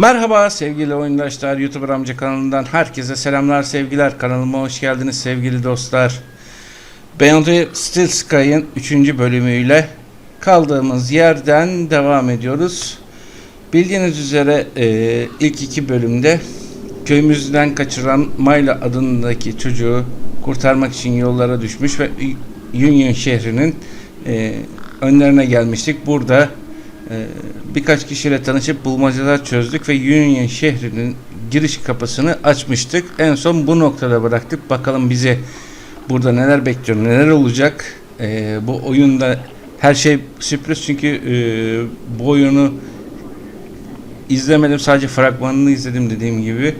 Merhaba sevgili oyundaşlar, YouTuber amca kanalından herkese selamlar, sevgiler. Kanalıma hoş geldiniz sevgili dostlar. Beyond Steel Sky'ın 3. bölümüyle kaldığımız yerden devam ediyoruz. Bildiğiniz üzere ilk 2 bölümde köyümüzden kaçıran Mayla adındaki çocuğu kurtarmak için yollara düşmüş ve UNİON şehrinin önlerine gelmiştik. Burada birkaç kişiyle tanışıp bulmacalar çözdük ve UNİON şehrinin giriş kapısını açmıştık. En son bu noktada bıraktık. Bakalım bize burada neler bekliyor, neler olacak. Bu oyunda her şey sürpriz çünkü bu oyunu izlemedim, sadece fragmanını izledim dediğim gibi.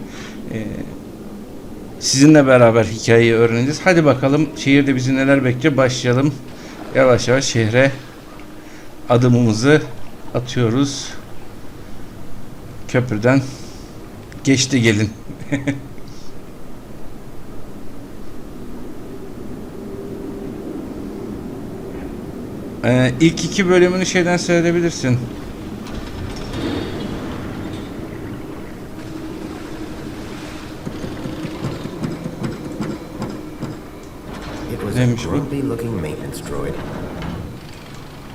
Sizinle beraber hikayeyi öğreneceğiz. Hadi bakalım şehirde bizi neler bekliyor, başlayalım. Yavaş yavaş şehre adımımızı atıyoruz. Köprüden geçti gelin. İlk 2 bölümünü şeyden seyredebilirsin. Neymiş bu?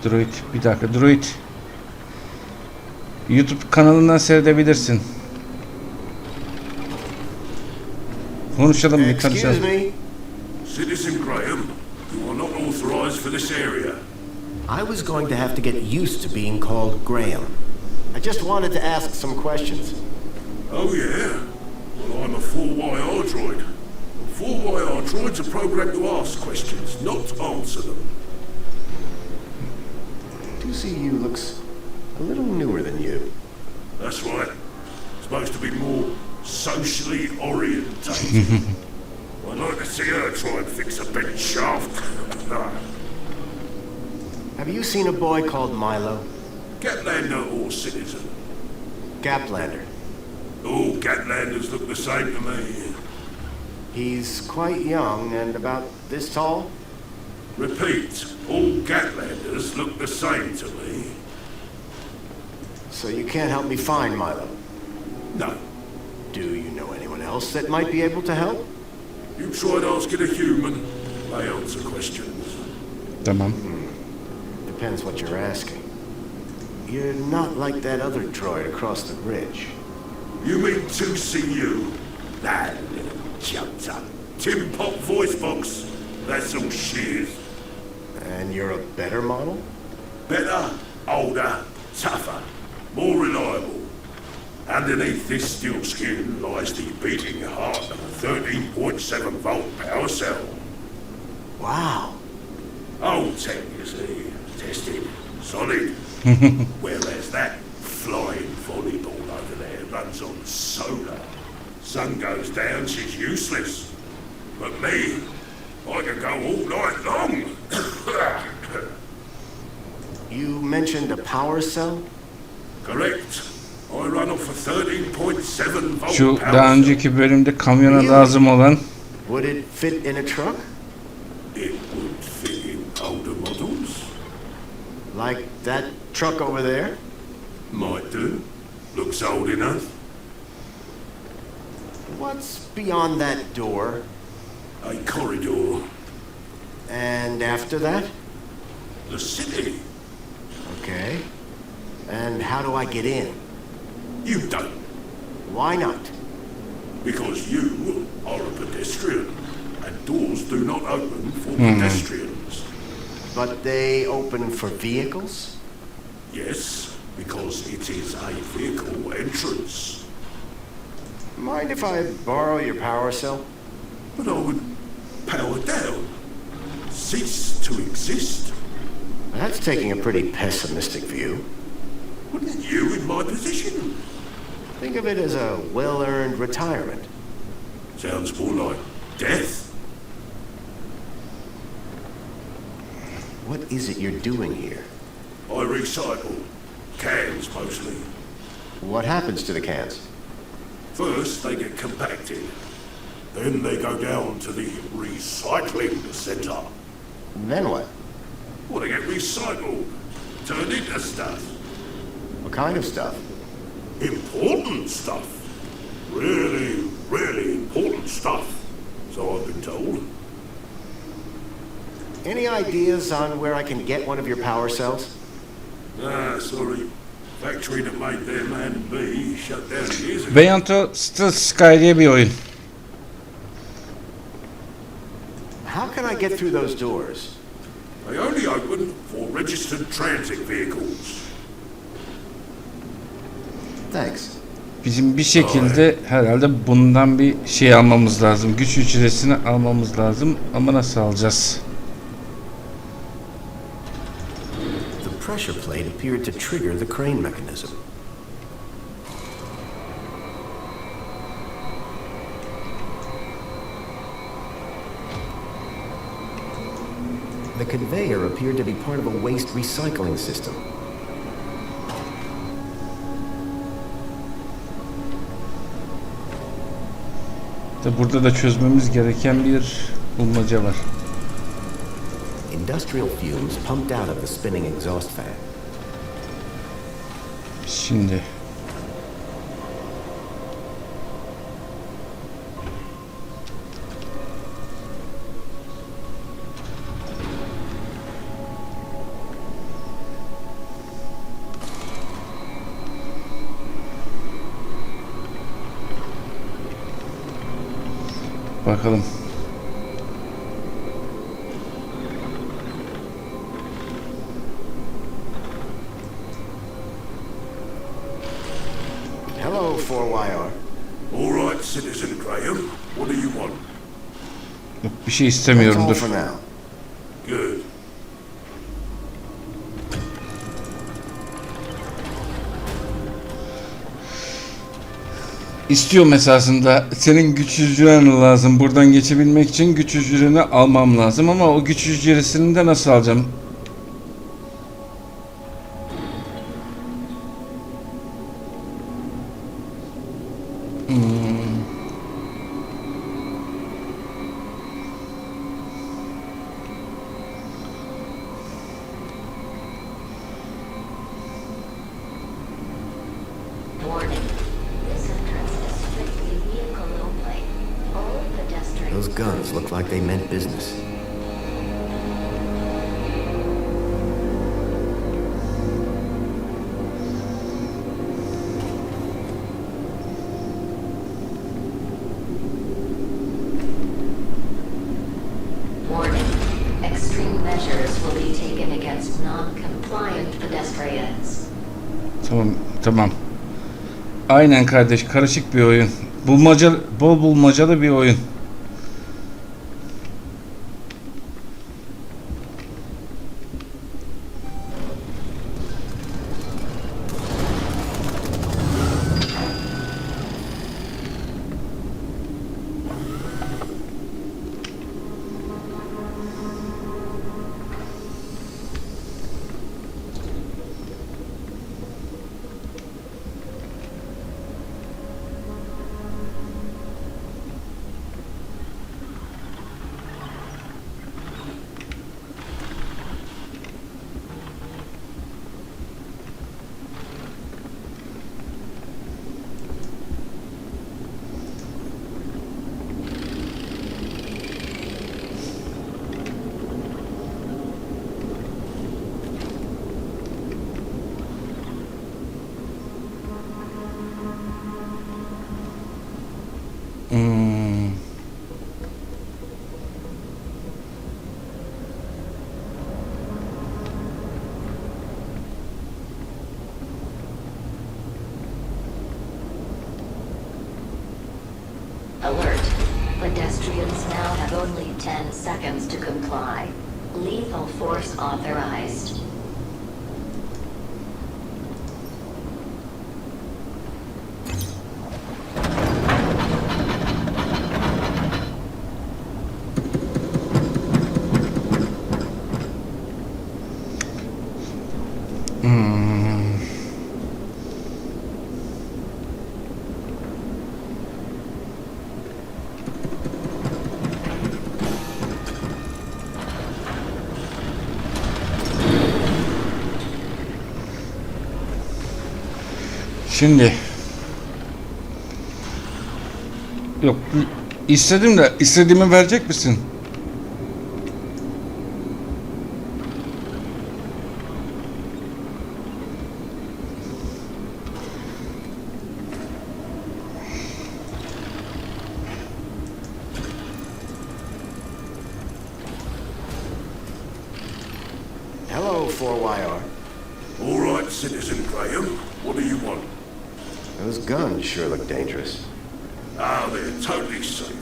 Droid. Bir dakika. Droid. YouTube kanalından seyredebilirsin. Konuşalım bir tanışalım. Excuse me. Citizen Graham, you are not authorized for this area. I was going to have to get used to being called Graham. I just wanted to ask some questions. Oh yeah? Well, I'm a 4YR droid. 4YR droids are programmed to ask questions, not answer them. 2CU looks a little newer than you. That's right. Supposed to be more socially orientated. I'd like to see her try and fix a bent shaft. Have you seen a boy called Milo? Gaplander or citizen? Gaplander. All Gatlanders look the same to me. He's quite young and about this tall? Repeat, all Gatlanders look the same to me. So you can't help me find Milo? No. Do you know anyone else that might be able to help? You tried asking a human. They answer questions. Tamam. Depends what you're asking. You're not like that other droid across the bridge. You mean 2CU? That little jumped up tin pot voice box. That's all she is. And you're a better model? Better, older, tougher, more reliable. Underneath this steel skin lies the beating heart of a 13.7 volt power cell. Wow. Old tech, you see. Tested. Solid. Whereas that flying volleyball over there runs on solar. Sun goes down, she's useless. But me, I can go all night long. You mentioned a power cell? Correct. I run off a 13.7 volt Şu power daha önceki bölümde kamyona lazım olan. Would it fit in a truck? It would fit in older models. Like that truck over there? Might do. Looks old enough. What's beyond that door? A corridor. And after that? The city. Okay. And how do I get in? You don't. Why not? Because you are a pedestrian, and doors do not open for pedestrians. But they open for vehicles? Yes, because it is a vehicle entrance. Mind if I borrow your power cell? But I would power down. Cease to exist. That's taking a pretty pessimistic view. Wouldn't you in my position? Think of it as a well-earned retirement. Sounds more like death. What is it you're doing here? I recycle. Cans, mostly. What happens to the cans? First, they get compacted. Then they go down to the recycling center. Then what? Well, they get recycled. Turned into stuff. What kind of stuff? Important stuff. Really, really important stuff. So I've been told. Any ideas on where I can get one of your power cells? Sorry. Factory that made their man B shut down years ago. Beyond Sky diye bir oyun. How can I get through those doors? They only open for registered transit vehicles. Thanks. Bizim bir şekilde herhalde bundan bir şey almamız lazım. Güç hücresini almamız lazım. Ama nasıl alacağız? The pressure plate appeared to trigger the crane mechanism. The conveyor appeared to be part of a waste recycling system. Burada da çözmemiz gereken bir bulmaca var. Industrial fumes pumped out of the spinning exhaust fan. Şimdi bakalım. Hello, 4YR. All right, Citizen Graham. What do you want? Yok, bir şey istemiyorum, That's all dur. for now. Good. İstiyorum esasında. Senin güç hücren lazım. Buradan geçebilmek için güç hücreni almam lazım ama o güç hücresini de nasıl alacağım? Warning. This entrance is strictly vehicle only. All pedestrians. Those guns look like they meant business. Warning. Extreme measures will be taken against non-compliant pedestrians. Tamam, tamam. Aynen kardeş, karışık bir oyun. Bulmaca, bol bulmacalı bir oyun. Alert. Pedestrians now have only 10 seconds to comply. Lethal force authorized. Şimdi Yok. İstedim de istediğimi verecek misin? Hello, 4YR. All right, Citizen Graham. What do you want? Those guns sure look dangerous. Ah, they're totally safe.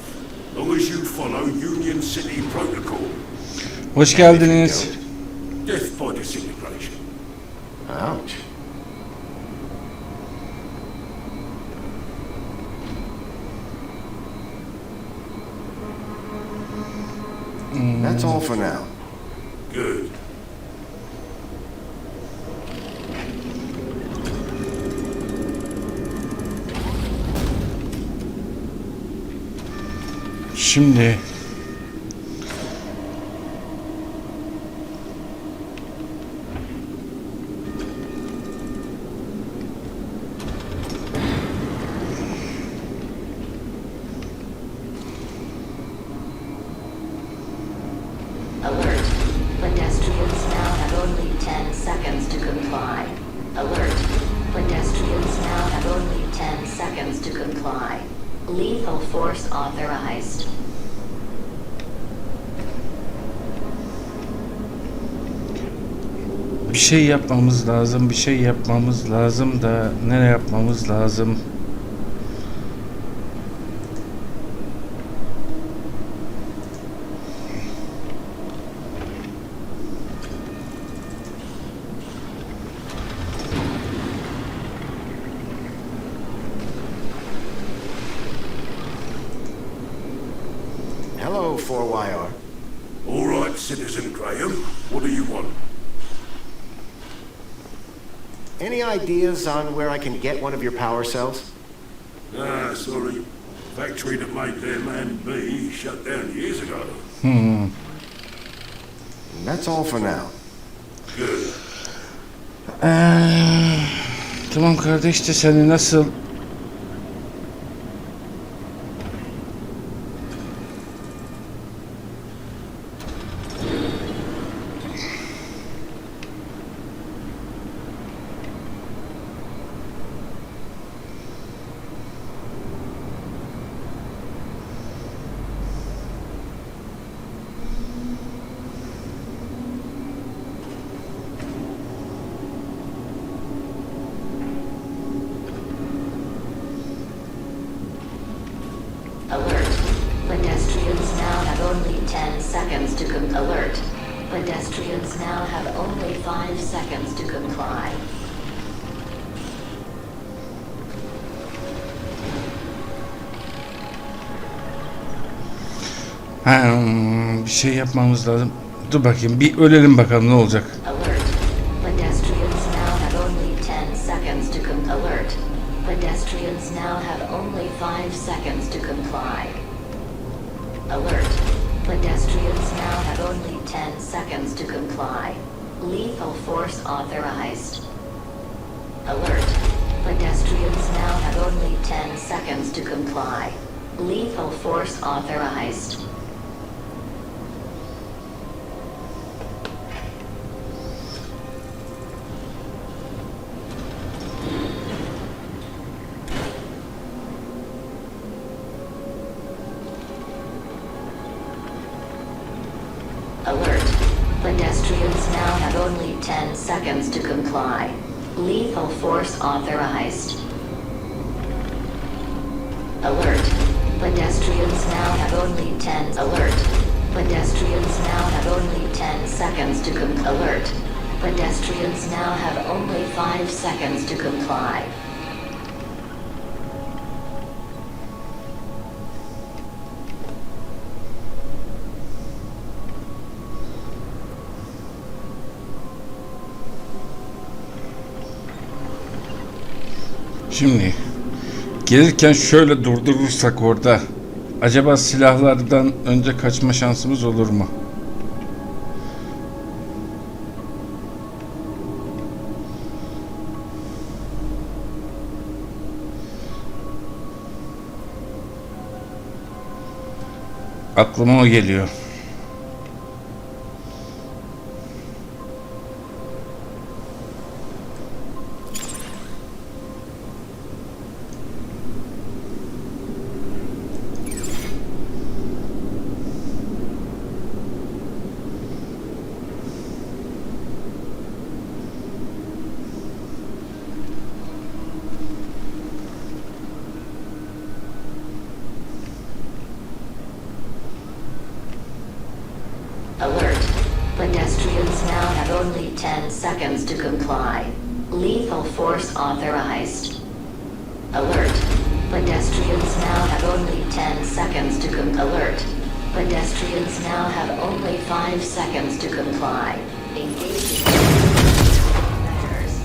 Long as you follow Union City Protocol. Hoş geldiniz. Death by disintegration. Ouch. That's all for now. Good. Şimdi Alert. Pedestrians now have only 10 seconds to comply. Alert. Pedestrians now have only 10 seconds to comply. Lethal force authorized. bir şey yapmamız lazım. Bir şey yapmamız lazım da nereye yapmamız lazım? Hello, 4YR. All right, Citizen Graham. What do you want? Any ideas on where I can get one of your power cells? Ah, sorry. Factory that made them and me shut down years ago. That's all for now. Good. Tamam kardeş de seni nasıl Alert. Pedestrians now have only 10 seconds to alert. Pedestrians now have only 5 seconds to comply. bir şey yapmamız lazım. Dur bakayım bir ölelim bakalım ne olacak. Alert. Pedestrians now have only 10 seconds to alert. Pedestrians now have only 5 seconds to comply. Alert. Pedestrians now have only 10 seconds to comply. Lethal force authorized. Alert. Pedestrians now have only 10 seconds to comply. Lethal force authorized. Alert. Pedestrians now have only 10 seconds to comply. Lethal force authorized. Alert. Pedestrians now have only 10 alert. Pedestrians now have only 10 seconds to alert. Pedestrians now have only 5 seconds to comply. Şimdi gelirken şöyle durdurursak orada acaba silahlardan önce kaçma şansımız olur mu? Aklıma o geliyor. Alert. Pedestrians now have only 10 seconds to comply. Lethal force authorized. Alert. Pedestrians now have only 10 seconds to alert. Pedestrians now have only 5 seconds to comply. Engaging measures.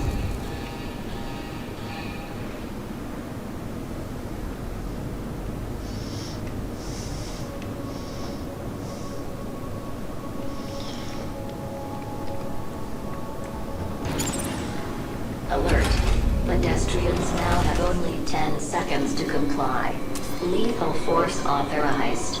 Alert. Pedestrians now have only 10 seconds to comply. Lethal force authorized.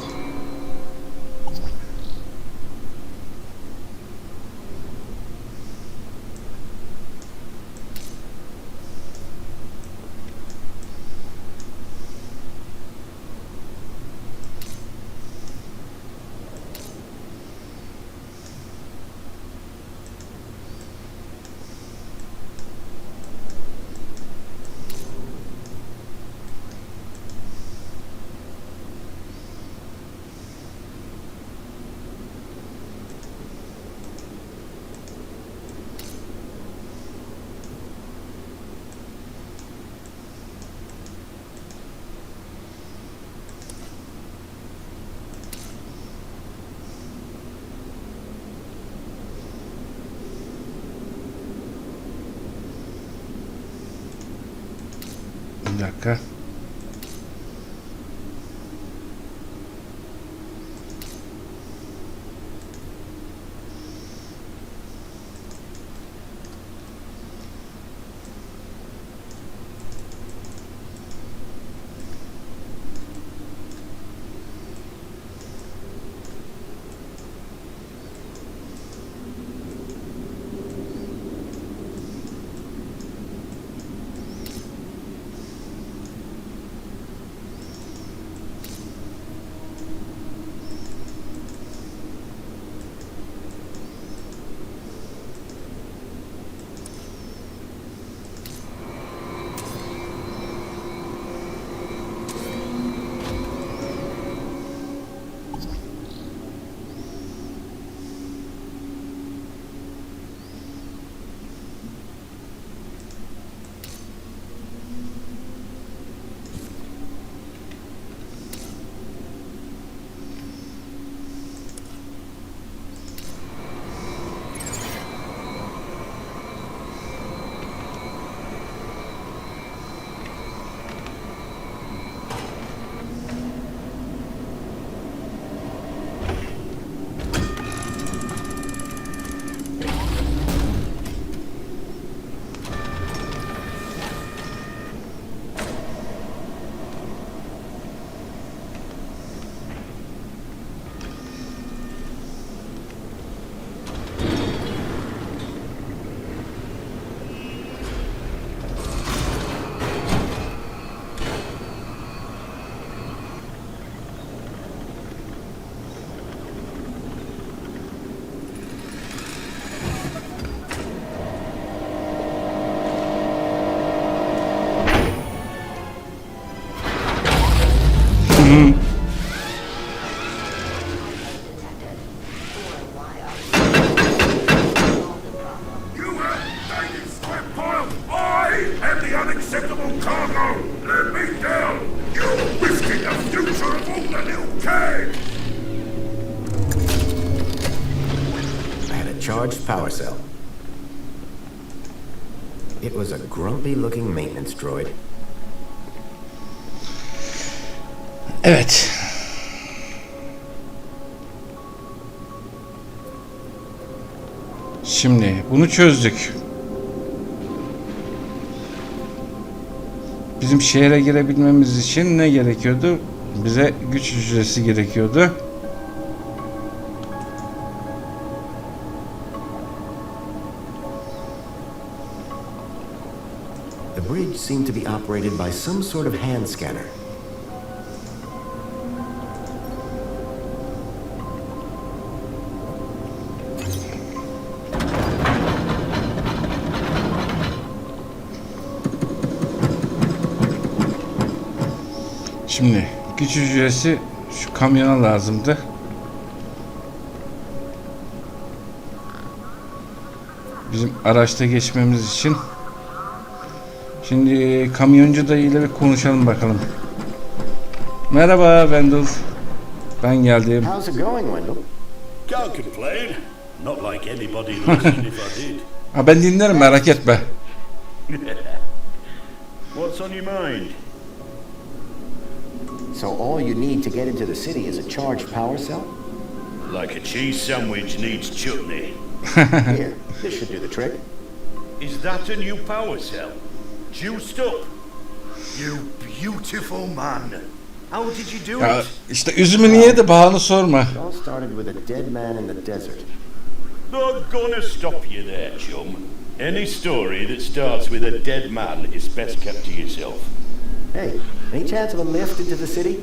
Bir dakika. Charged power cell. It was a grumpy-looking maintenance droid. Evet. Şimdi bunu çözdük. Bizim şehre girebilmemiz için ne gerekiyordu? Bize güç hücresi gerekiyordu. The bridge seemed to be operated by some sort of hand scanner. Şimdi güç hücresi şu kamyona lazımdı. Bizim araçta geçmemiz için. Şimdi kamyoncu dayıyla bir konuşalım bakalım. Merhaba Wendell. Ben geldim. How's it going, Wendell? Can't complain. Not like anybody listening if I did. Ha, ben dinlerim, merak etme. What's on your mind? So all you need to get into the city is a charged power cell? Like a cheese sandwich needs chutney. Here, this should do the trick. Is that a new power cell? Juiced up? You beautiful man. How did you do Ya it? işte üzümü niye de bağını sorma. It all started with a dead man in the desert. Not gonna stop you there, chum. Any story that starts with a dead man is best kept to yourself. Hey, any chance of a lift into the city?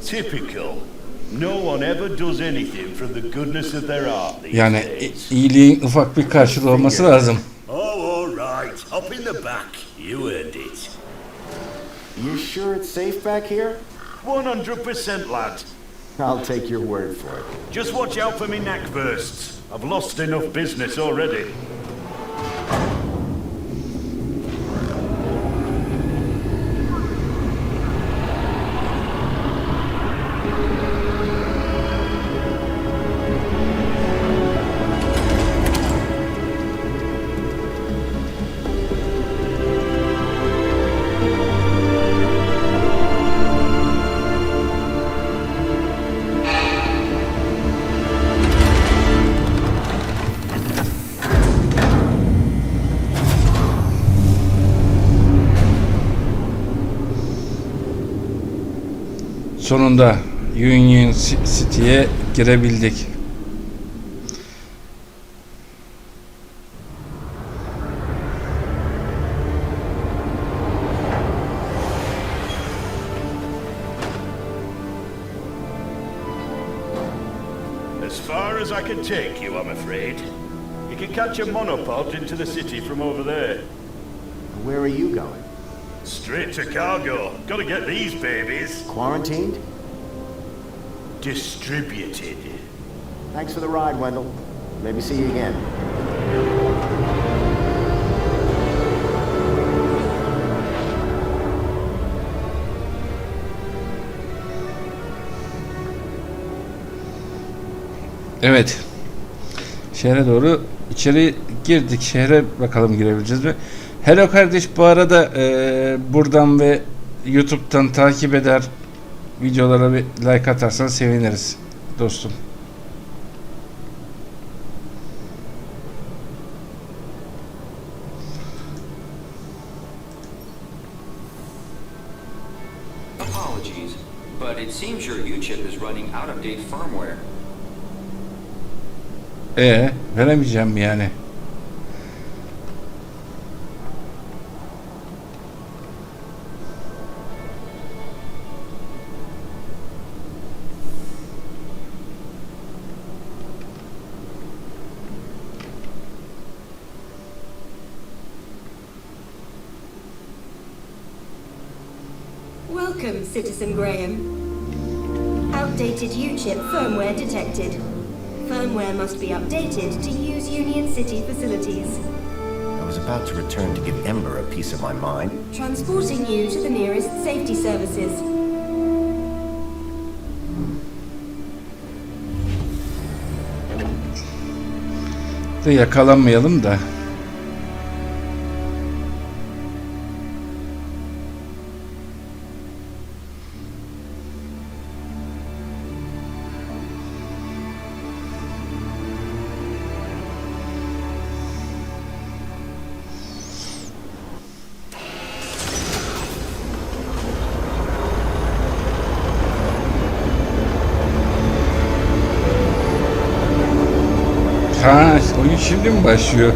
Typical. No one ever does anything from the goodness of their heart these Yani days. iyiliğin ufak bir karşılığı olması lazım. Oh, all right. Up in the back. You earned it. You sure it's safe back here? 100% lad. I'll take your word for it. Just watch out for me neck bursts. I've lost enough business already. Sonunda Union City'ye girebildik. As far as I can take you, I'm afraid. You can catch a monopod into the city from over there. Where are you going? Straight to cargo. Gotta get these babies Quarantined? distributed. Thanks for the ride, Wendell. Maybe see you again. Evet. Şehre doğru içeri girdik. Şehre bakalım girebileceğiz mi? Hello kardeş, bu arada buradan ve YouTube'dan takip eder, videolara bir like atarsan seviniriz dostum. Apologies, but it seems your U-chip is running out of date firmware. Veremeyeceğim yani. Welcome, Citizen Graham. Outdated U-chip firmware detected. Firmware must be updated to use Union City facilities. I was about to return to give Ember a piece of my mind. Transporting you to the nearest safety services. De yakalanmayalım da. Ha, oyun şimdi mi başlıyor?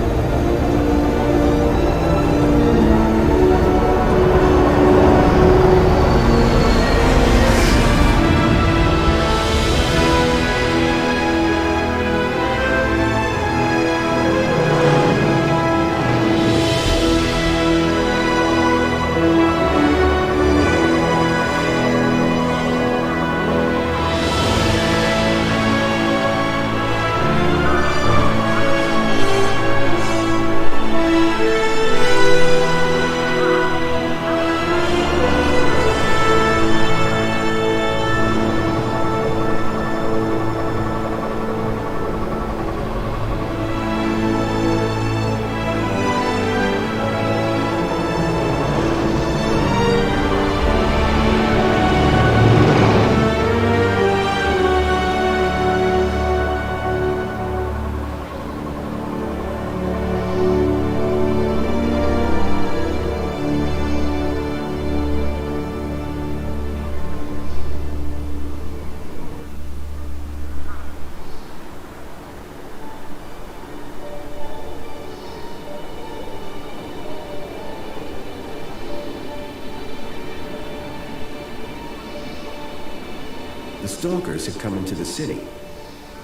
stalkers had come into the city.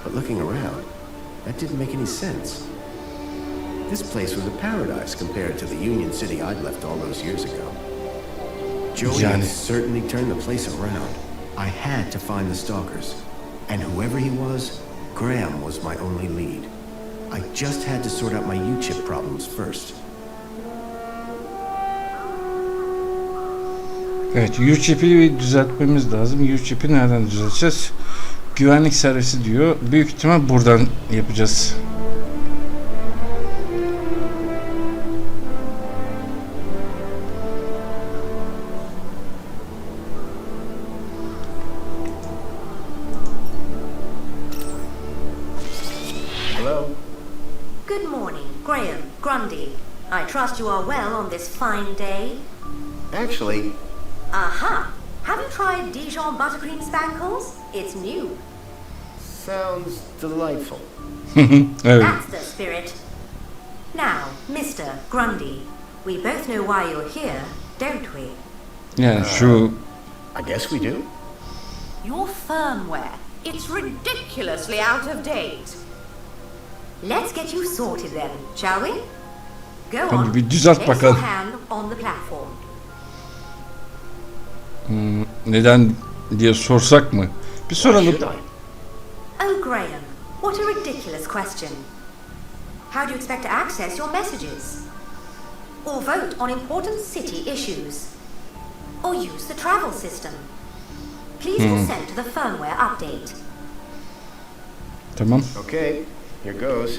But looking around, that didn't make any sense. This place was a paradise compared to the Union City I'd left all those years ago. Joey had certainly turned the place around. I had to find the stalkers. And whoever he was, Graham was my only lead. I just had to sort out my U-chip problems first. Evet, U-chip'i düzeltmemiz lazım. U-chip'i nereden düzelteceğiz? Güvenlik servisi diyor. Büyük ihtimal buradan yapacağız. Hello? Good morning, Graham, Grundy. I trust you are well on this fine day. Actually, Aha! Have you tried Dijon buttercream spankles? It's new. sounds delightful. Evet. That's the spirit. Now, Mr. Grundy, we both know why you're here, don't we? Yani şu I guess we do. Your firmware. It's ridiculously out of date. Let's get you sorted then, shall we? Go Hadi on. bir düzelt Place bakalım. your hand on the platform. neden diye sorsak mı? Bir soralım. Should I? Oh, Graham, what a ridiculous question. How do you expect to access your messages? Or vote on important city issues? Or use the travel system? Please consent to the firmware update. Tamam. Okay, here goes.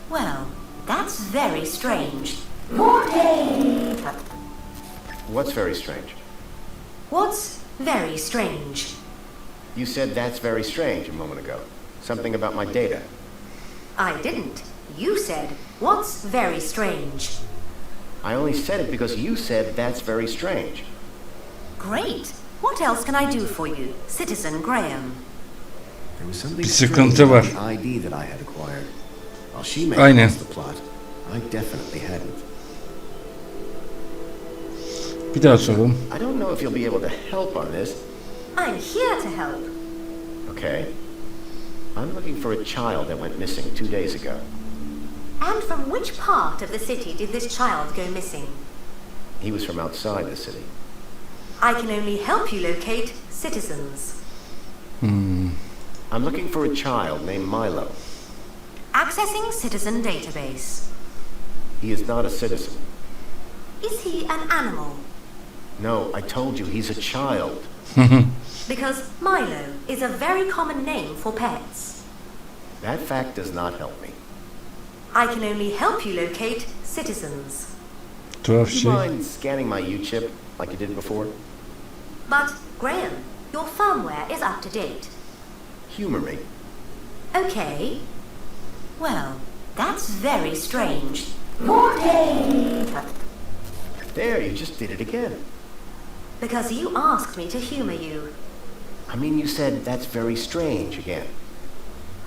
Well, that's very strange. What's very strange? What's very strange? You said that's very strange a moment ago. Something about my data. I didn't. You said, what's very strange? I only said it because you said that's very strange. Great. What else can I do for you, Citizen Graham? There was something Bir strange sıkıntı about var. the ID that I had acquired. While she may Aynen. have lost the plot, I definitely hadn't. Bir daha soralım. I don't know if you'll be able to help on this. I'm here to help. Okay. I'm looking for a child that went missing 2 days ago. And from which part of the city did this child go missing? He was from outside the city. I can only help you locate citizens. I'm looking for a child named Milo. Accessing citizen database. He is not a citizen. Is he an animal? No, I told you he's a child. Because Milo is a very common name for pets. That fact does not help me. I can only help you locate citizens. Tuhaf Do you şey. mind scanning my U-chip like you did before? But, Graham, your firmware is up to date. Humor me. Okay. Well, that's very strange. There, you just did it again. Because you asked me to humor you. I mean, you said that's very strange again.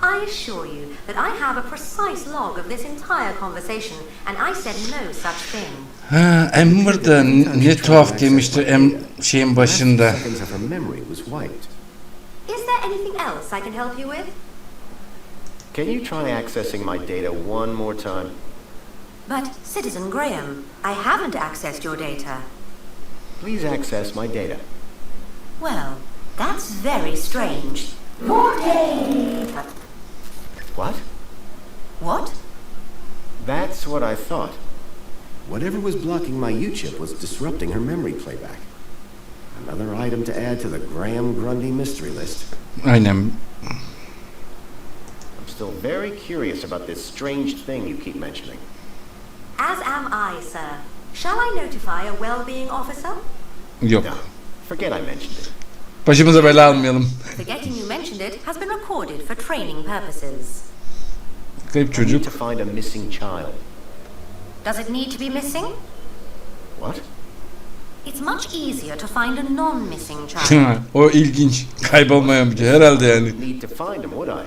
I assure you that I have a precise log of this entire conversation, and I said no such thing. Ha, Amber da ne tuhaf demişti şeyin başında. Last seconds of her memory was wiped. Is there anything else I can help you with? Can you try accessing my data one more time? But, Citizen Graham, I haven't accessed your data. Please access my data. Well, that's very strange. What? What? That's what I thought. Whatever was blocking my U-chip was disrupting her memory playback. Another item to add to the Graham Grundy mystery list. Aynen. I'm still very curious about this strange thing you keep mentioning. As am I, sir. Shall I notify a well-being officer? Yok. No, forget I mentioned it. Başımıza bela almayalım. Forgetting you mentioned it has been recorded for training purposes. Kayıp I need çocuk. to find a missing child. Does it need to be missing? What? It's much easier to find a non-missing child. O ilginç. Kaybolmayan bir şey herhalde yani. Need to find him, would I?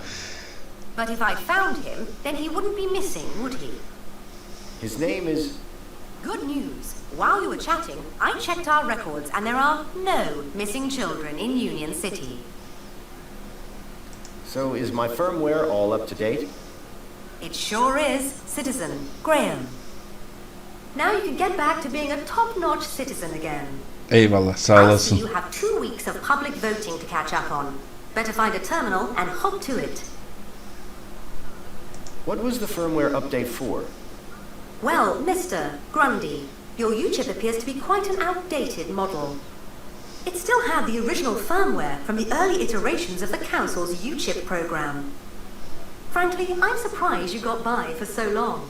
But if I found him, then he wouldn't be missing, would he? His name is... good news. While you were chatting, I checked our records and there are no missing children in Union City. So is my firmware all up to date? It sure is, Citizen Graham. Now you can get back to being a top-notch citizen again. Eyvallah, sağ I see olasın. you have 2 weeks of public voting to catch up on. Better find a terminal and hop to it. What was the firmware update for? Well, Mr. Grundy, your U-chip appears to be quite an outdated model. It still had the original firmware from the early iterations of the Council's U-chip program. Frankly, I'm surprised you got by for so long.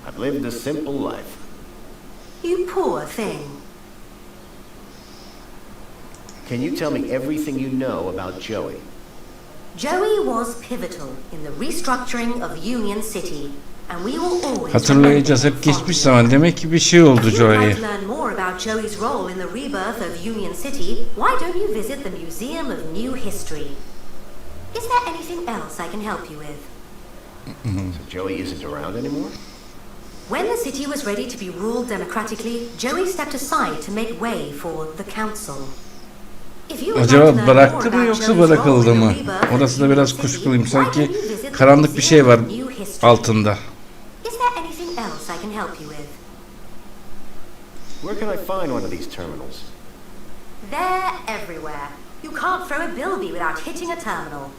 I've lived a simple life. You poor thing. Can you tell me everything you know about Joey? Joey was pivotal in the restructuring of Union City, and we will always Hatırlayacağız, hep geçmiş zaman. Demek ki bir şey oldu If you'd Joey'e. like to learn more about Joey's role in the rebirth of Union City, why don't you visit the Museum of New History? Is there anything else I can help you with? So Joey isn't around anymore? When the city was ready to be ruled democratically, Joey stepped aside to make way for the council. If you would like to Acaba learn more bıraktı mı about yoksa Joey's role bırakıldı in the mı? rebirth of Orası da Union biraz City, kuşkuluyum. why don't Sanki you visit the karanlık bir şey var Museum of New History? altında. Is there anything else I can help you with? Where can I find one of these terminals? They're everywhere. You can't throw a bilby without hitting a terminal.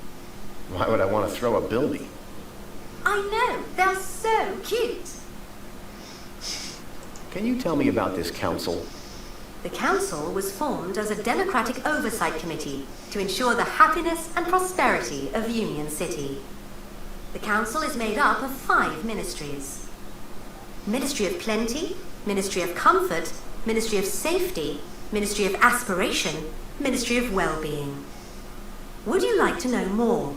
Why would I want to throw a bilby? I know, they're so cute. Can you tell me about this council? The council was formed as a democratic oversight committee to ensure the happiness and prosperity of Union City. The council is made up of 5 ministries. Ministry of Plenty, Ministry of Comfort, Ministry of Safety, Ministry of Aspiration, Ministry of Well-being. Would you like to know more?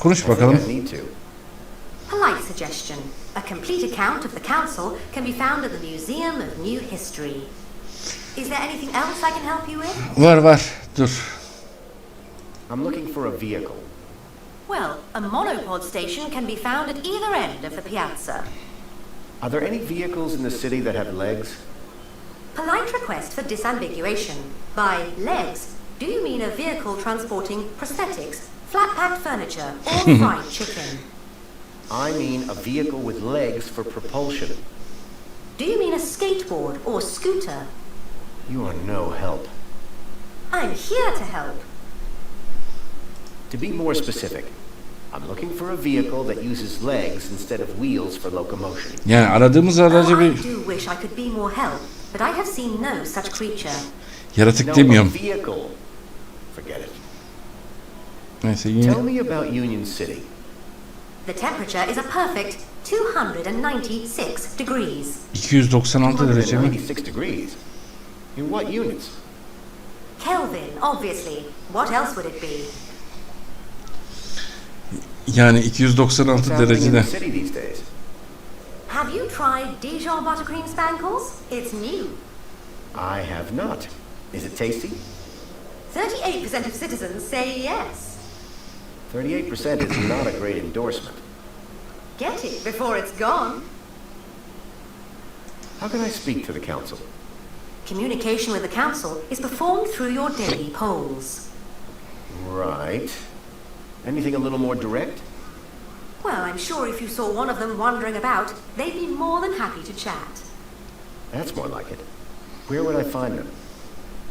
Konuş I think bakalım. I need to. Polite suggestion. A complete account of the council can be found at the Museum of New History. Is there anything else I can help you with? Var. Dur. I'm looking for a vehicle. Well, a monopod station can be found at either end of the piazza. Are there any vehicles in the city that have legs? Polite request for disambiguation. By legs, do you mean a vehicle transporting prosthetics, flat-packed furniture, or fried chicken? I mean a vehicle with legs for propulsion. Do you mean a skateboard or scooter? You are no help. I'm here to help. To be more specific, I'm looking for a vehicle that uses legs instead of wheels for locomotion. Yani aradığımız aracı I bir do wish I could be more help, but I have seen no such creature. yaratık No, a demiyorum. vehicle. Forget it. Neyse Tell yine me about Union City. The temperature is a perfect 296 degrees. 296 derece mi? 196 degrees. In what units? Kelvin, obviously. What else would it be? Yani What's 296 happening in derecede. the city these days? Have you tried Dijon buttercream spankles? It's new. I have not. Is it tasty? 38% of citizens say yes. 38% is not a great endorsement. Get it before it's gone. How can I speak to the council? Communication with the council is performed through your daily polls. Right. Anything a little more direct? Well, I'm sure if you saw one of them wandering about, they'd be more than happy to chat. That's more like it. Where would I find them?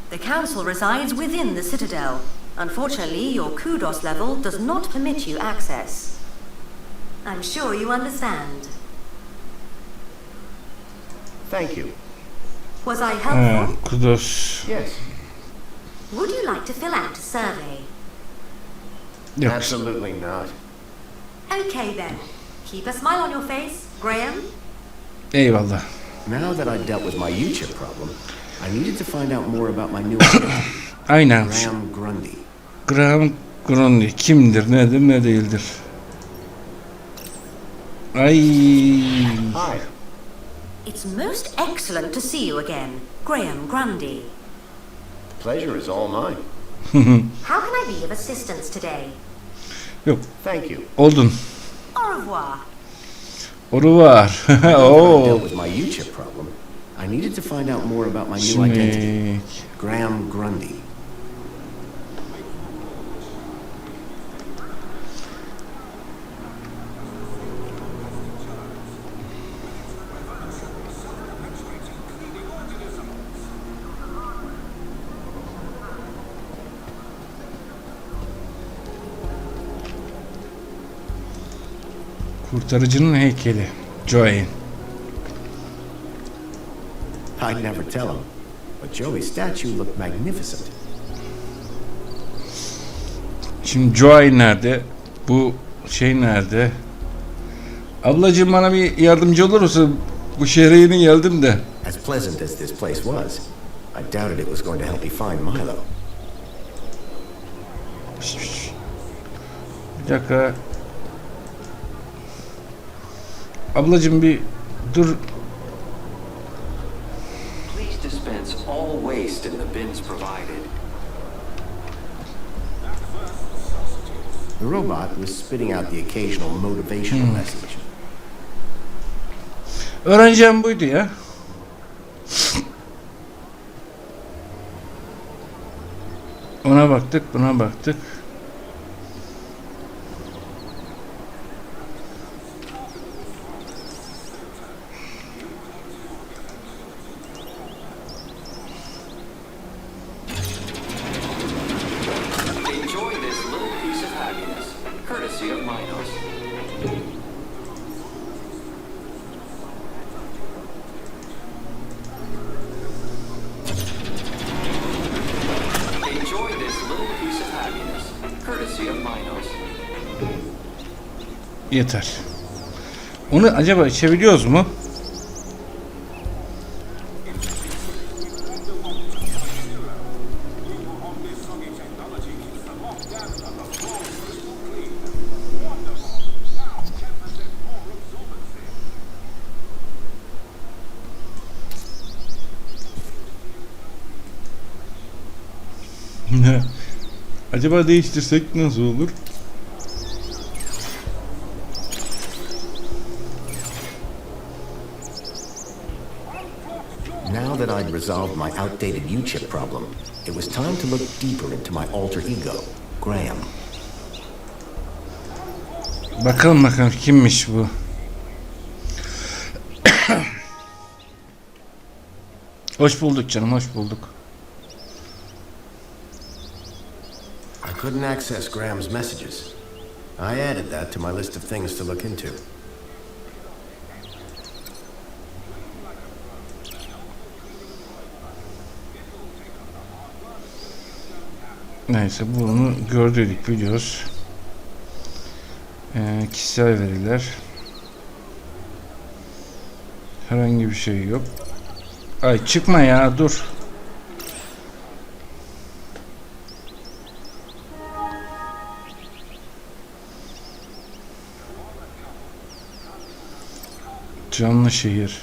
The council resides within the citadel. Unfortunately, your kudos level does not permit you access. I'm sure you understand. Thank you. Was I Ha, helpful? kudos. Yes. Would you like to fill out a survey? Yok. Absolutely not. Okay then. Keep a smile on your face, Graham. Eyvallah. Now that I've dealt with my U-chip problem, I needed to find out more about my new identity, Aynen. Graham Grundy. Graham Grundy kimdir, nedir, ne değildir? Ay. Hi. It's most excellent to see you again, Graham Grundy. The pleasure is all mine. How can I be of assistance today? Yok. Thank you. Oldun. Au revoir. Oru var. Now that I've Oo. dealt with my U-chip problem, I needed to find out more about my new identity. Şimdi Graham Grundy. kurtarıcının heykeli. Joey. I'd never tell him, but Joey's statue looked magnificent. Şimdi Joey nerede? Bu şey nerede? Ablacığım bana bir yardımcı olur musun? Bu şehre yeni geldim de. As pleasant as this place was, I doubted it was going to help me find Milo. Bir dakika. Ablacığım bir dur. Please dispense all waste in the bins provided. The robot was spitting out the occasional motivational message. Öğreneceğim buydu ya. Ona baktık, buna baktık. Enjoy this little piece of happiness, courtesy of Minos. Enjoy this little piece of happiness, courtesy of Minos. Yeter. Onu acaba içebiliyoruz mu? Acaba değiştirsek nasıl olur? Now that I'd resolved my outdated U-chip problem, it was time to look deeper into my alter ego, Graham. Bakalım kimmiş bu? Hoş bulduk canım, hoş bulduk. I couldn't access Graham's messages. I added that to my list of things to look into. Neyse bunu gördük, biliyoruz. Kişisel veriler. Herhangi bir şey yok. Ay çıkma ya, dur. Canlı şehir.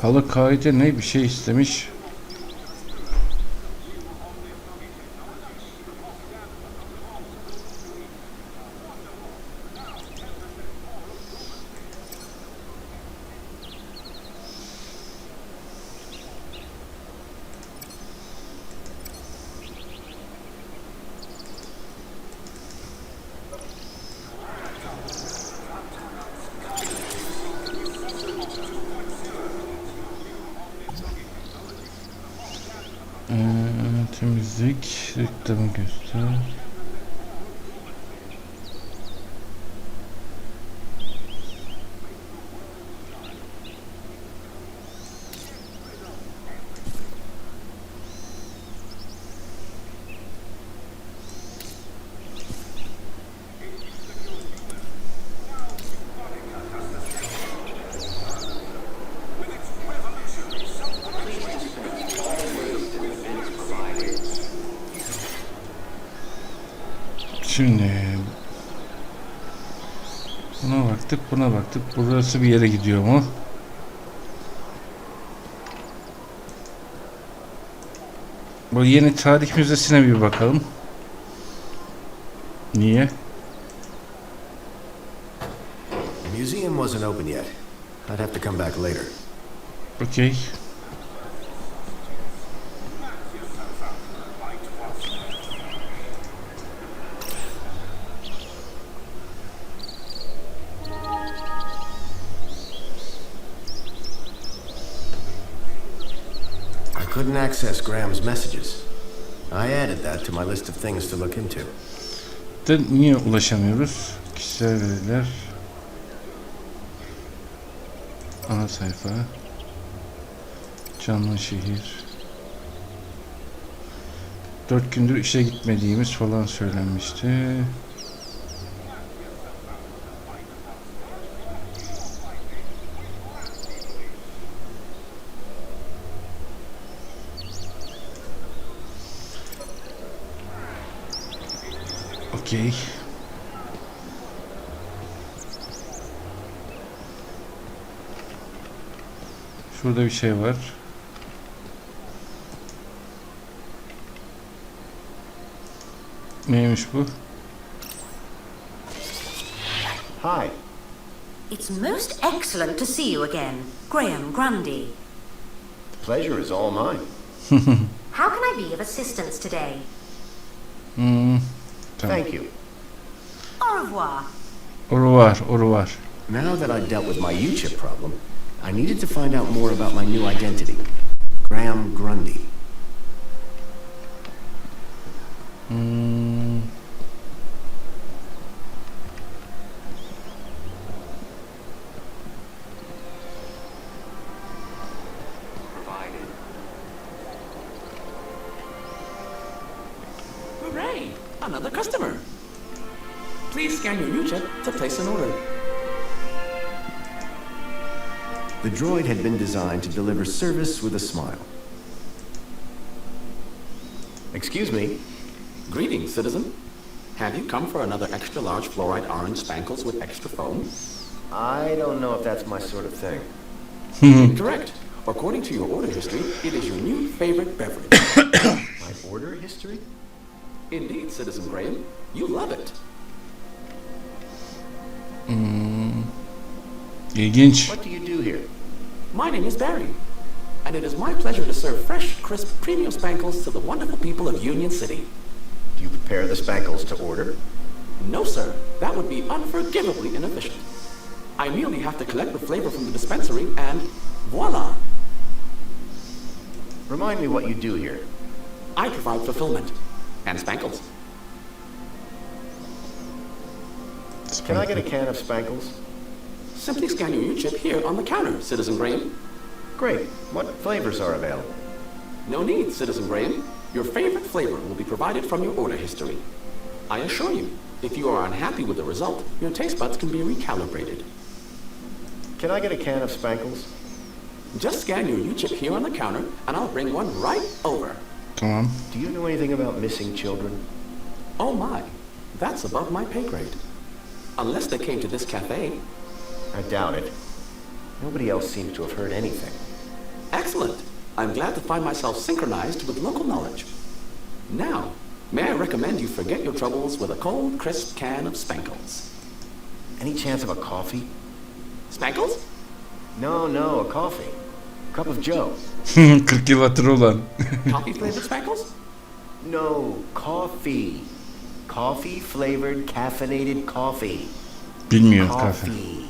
Halı kaide ne bir şey istemiş. Temizlik, reklamı göster. Şimdi buna baktık. Burası bir yere gidiyor mu? Bu yeni tarih müzesine bir bakalım. Niye? The museum wasn't open yet. I'd have to come back later. Okey. I couldn't access Graham's messages. I added that to my list of things to look into. Niye ulaşamıyoruz? Kişisel veriler. Ana sayfa. Canlı şehir. 4 gündür işe gitmediğimiz falan söylenmişti. Okey. Şurada bir şey var. Neymiş bu? Hi. It's most excellent to see you again, Graham Grundy. The pleasure is all mine. How can I be of assistance today? Tamam. Thank you. Au revoir. Au revoir. Now that I dealt with my U-chip problem, I needed to find out more about my new identity. Graham Grundy. Provided. Hooray! Another customer. Please scan your U-chip to place an order. The droid had been designed to deliver service with a smile. Excuse me. Greetings, citizen. Have you come for another extra large fluoride orange spankles with extra foam? I don't know if that's my sort of thing. Incorrect. According to your order history, it is your new favorite beverage. My order history? Indeed, Citizen Graham. You love it. İlginç. What do you do here? My name is Barry, and it is my pleasure to serve fresh, crisp, premium spankles to the wonderful people of Union City. Do you prepare the spankles to order? No, sir. That would be unforgivably inefficient. I merely have to collect the flavor from the dispensary and voila! Remind me what you do here. I provide fulfillment and spankles. Can I get a can of spankles? Simply scan your U-chip here on the counter, Citizen Graham. Great. What flavors are available? No need, Citizen Graham. Your favorite flavor will be provided from your order history. I assure you, if you are unhappy with the result, your taste buds can be recalibrated. Can I get a can of spankles? Just scan your U-chip here on the counter, and I'll bring one right over. Tamam. Do you know anything about missing children? Oh my, that's above my pay grade. Unless they came to this cafe. I doubt it. Nobody else seems to have heard anything. Excellent. I'm glad to find myself synchronized with local knowledge. Now, may I recommend you forget your troubles with a cold, crisp can of Spankles. Any chance of a coffee? Spankles? No, a coffee. Cup of Joe. 40 yıl hatırı olan. Coffee flavored Spankles? No, coffee. Coffee flavored caffeinated coffee. Bilmiyor kahve. Coffee.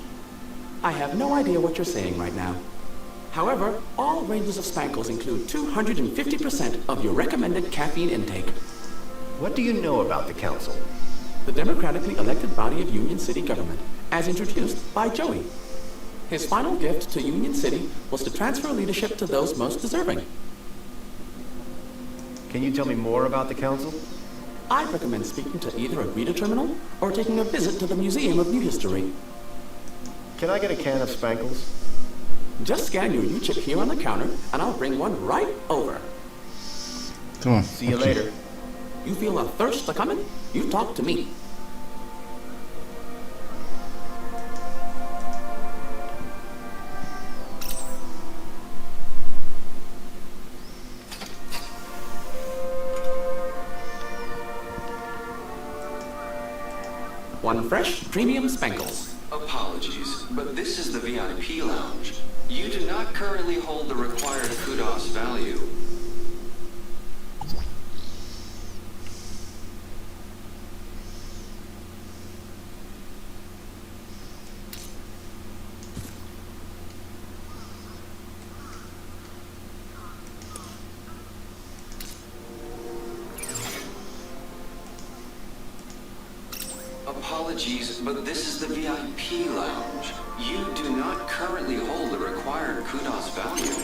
I have no idea what you're saying right now. However, all ranges of spankles include 250% of your recommended caffeine intake. What do you know about the council? The democratically elected body of Union City government, as introduced by Joey. His final gift to Union City was to transfer leadership to those most deserving. Can you tell me more about the council? I'd recommend speaking to either a reader terminal or taking a visit to the Museum of New History. Can I get a can of Spankles? Just scan your U-chip here on the counter and I'll bring one right over. Tamam. See you okey. later. You feel a thirst a coming? You talk to me. One fresh premium Spankles. Apologies, but this is the VIP lounge. You do not currently hold the required kudos value. Apologies, but this is the VIP lounge. You do not currently hold the required kudos value.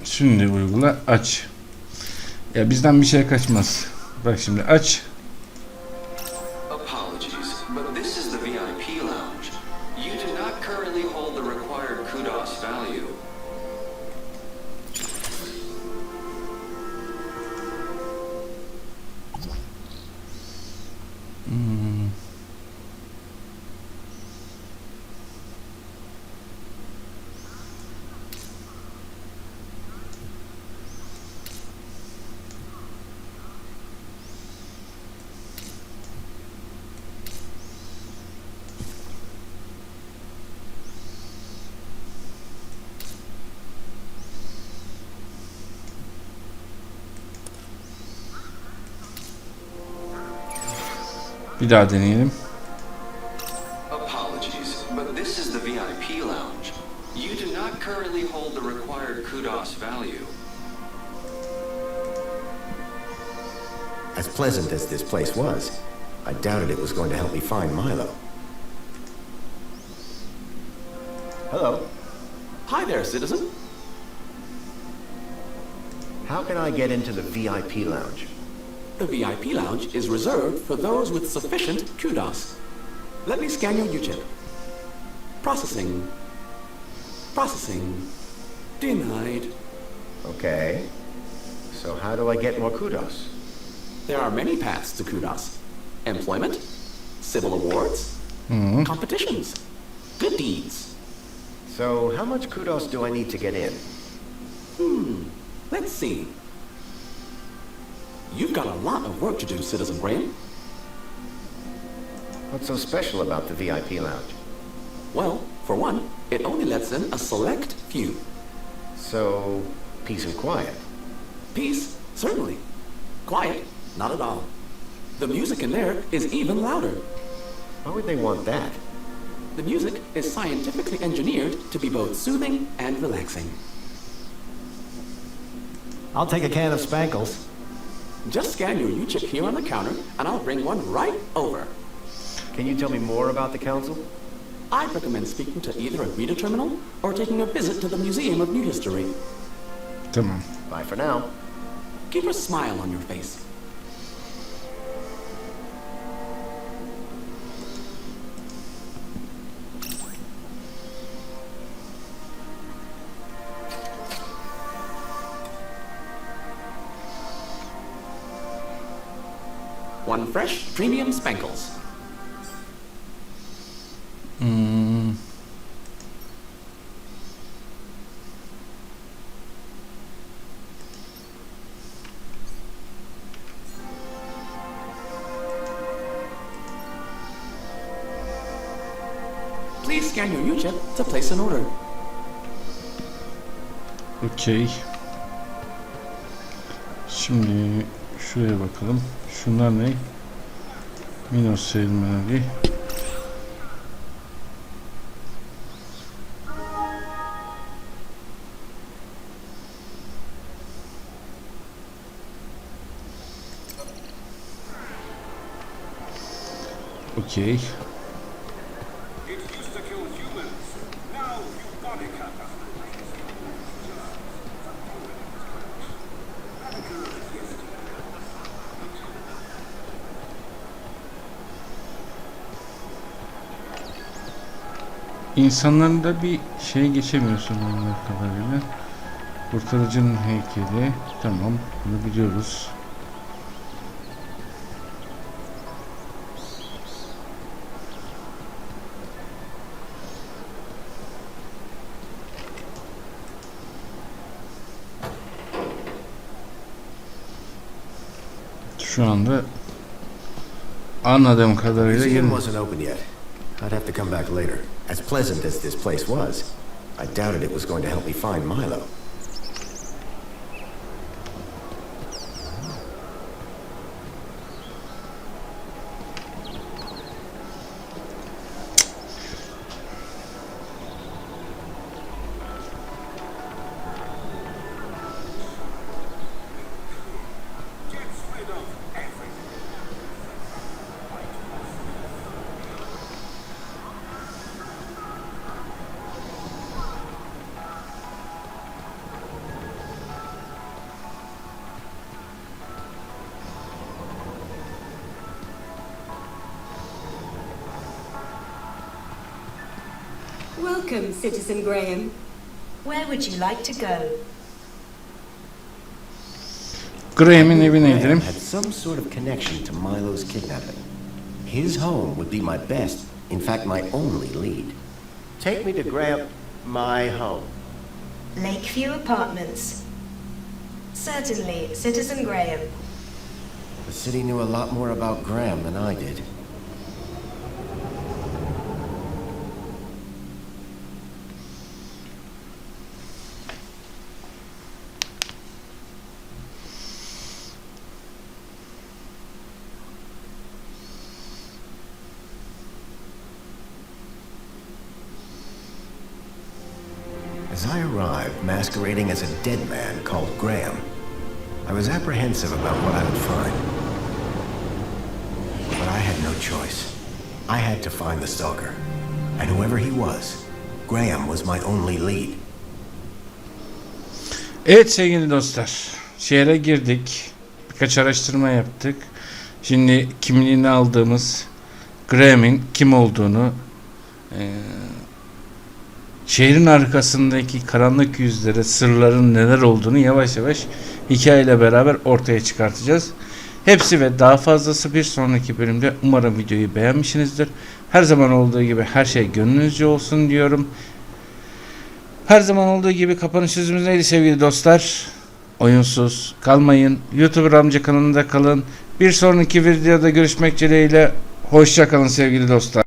Şimdi uygula, aç. Ya bizden bir şey kaçmaz. Bak şimdi aç. Apologies, but this is the VIP lounge. You do not currently hold the required kudos value. Bir daha deneyelim. Apologies, but this is the VIP lounge. You do not currently hold the required kudos value. As pleasant as this place was, I doubted it was going to help me find Milo. Hello. Hi there, citizen. How can I get into the VIP lounge? The VIP lounge is reserved for those with sufficient kudos. Let me scan your U-chip. Processing. Processing. Denied. Okay. So how do I get more kudos? There are many paths to kudos. Employment, civil awards, competitions, good deeds. So how much kudos do I need to get in? Let's see. You've got a lot of work to do, Citizen Graham. What's so special about the VIP lounge? Well, for one, it only lets in a select few. So, peace and quiet. Peace, certainly. Quiet, not at all. The music in there is even louder. Why would they want that? The music is scientifically engineered to be both soothing and relaxing. I'll take a can of Spankles. Just scan your U-chip here on the counter, and I'll bring one right over. Can you tell me more about the council? I'd recommend speaking to either a reader terminal or taking a visit to the Museum of New History. Tamam. Bye for now. Keep a smile on your face. One fresh premium Spankles. Please scan your U-chip to place an order. Okey. Şimdi şuraya bakalım. Şunlar ne? Minus seyirleri. Okey. İnsanların da bir şey geçemiyorsun onlar kadarıyla. Kurtarıcının heykeli. Tamam, bunu biliyoruz. Şu anda anladığım kadarıyla The museum wasn't open yet. I'd have to come back later. As pleasant as this place was, I doubted it was going to help me find Milo. Welcome, Citizen Graham. Where would you like to go? Graham'in evine gidelim. Had some sort of connection to Milo's kidnapping. His home would be my best, in fact my only lead. Take me to Graham, my home. Lakeview Apartments. Certainly, Citizen Graham. The city knew a lot more about Graham than I did. As I arrived, masquerading as a dead man called Graham, I was apprehensive about what I would find. But I had no choice. I had to find the stalker. And whoever he was, Graham was my only lead. Evet sevgili dostlar, şehre girdik, birkaç araştırma yaptık. Şimdi kimliğini aldığımız Graham'in kim olduğunu, şehrin arkasındaki karanlık yüzlere, sırların neler olduğunu yavaş yavaş hikayeyle beraber ortaya çıkartacağız. Hepsi ve daha fazlası bir sonraki bölümde. Umarım videoyu beğenmişsinizdir. Her zaman olduğu gibi her şey gönlünüzce olsun diyorum. Her zaman olduğu gibi kapanış sözümüz neydi sevgili dostlar? Oyunsuz kalmayın. YouTube amca kanalında kalın. Bir sonraki videoda görüşmek dileğiyle. Hoşça kalın sevgili dostlar.